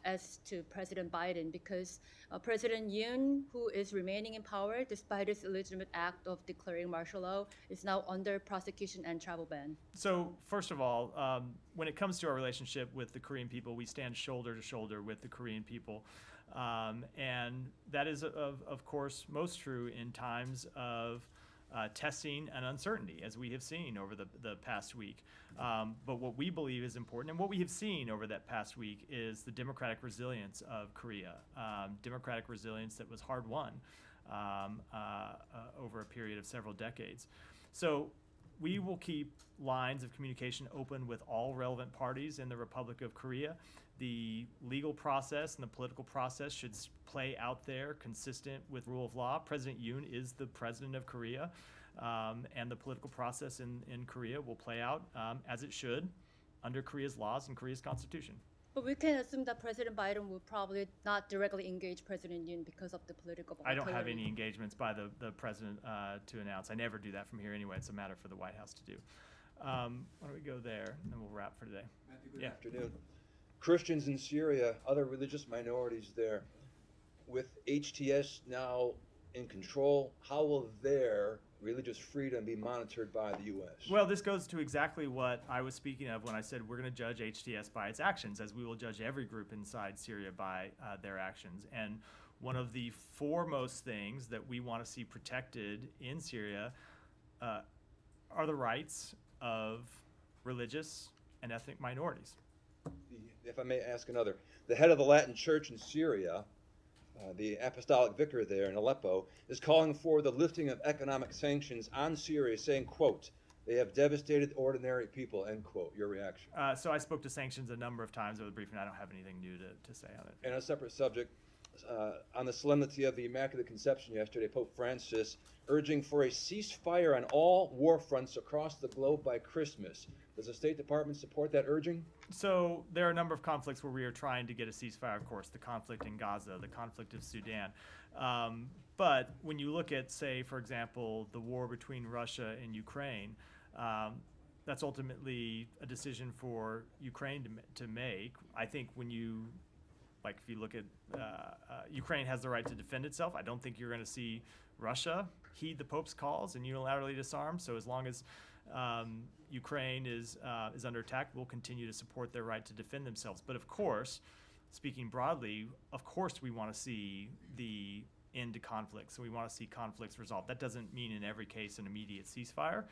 as to President Biden? Because President Yoon, who is remaining in power despite his illegitimate act of declaring martial law, is now under prosecution and travel ban. So first of all, when it comes to our relationship with the Korean people, we stand shoulder to shoulder with the Korean people. And that is, of course, most true in times of testing and uncertainty, as we have seen over the past week. But what we believe is important, and what we have seen over that past week, is the democratic resilience of Korea, democratic resilience that was hard-won over a period of several decades. So we will keep lines of communication open with all relevant parties in the Republic of Korea. The legal process and the political process should play out there consistent with rule of law. President Yoon is the president of Korea, and the political process in Korea will play out as it should under Korea's laws and Korea's constitution. But we can assume that President Biden will probably not directly engage President Yoon because of the political volatility. I don't have any engagements by the president to announce. I never do that from here anyway. It's a matter for the White House to do. Why don't we go there, and then we'll wrap for today. Matthew, good afternoon. Christians in Syria, other religious minorities there, with HTS now in control, how will their religious freedom be monitored by the U.S.? Well, this goes to exactly what I was speaking of when I said we're going to judge HTS by its actions, as we will judge every group inside Syria by their actions. And one of the foremost things that we want to see protected in Syria are the rights of religious and ethnic minorities. If I may ask another, the head of the Latin Church in Syria, the apostolic vicar there in Aleppo, is calling for the lifting of economic sanctions on Syria, saying, quote, they have devastated ordinary people, end quote. Your reaction? So I spoke to Sanctions a number of times over the briefing. I don't have anything new to say on it. And a separate subject, on the solemnity of the Immaculate Conception yesterday, Pope Francis urging for a ceasefire on all war fronts across the globe by Christmas. Does the State Department support that urging? So there are a number of conflicts where we are trying to get a ceasefire, of course, the conflict in Gaza, the conflict of Sudan. But when you look at, say, for example, the war between Russia and Ukraine, that's ultimately a decision for Ukraine to make. I think when you, like if you look at, Ukraine has the right to defend itself. I don't think you're going to see Russia heed the Pope's calls and unilaterally disarm. So as long as Ukraine is under attack, we'll continue to support their right to defend themselves. But of course, speaking broadly, of course we want to see the end to conflicts. So we want to see conflicts resolved. That doesn't mean in every case an immediate ceasefire.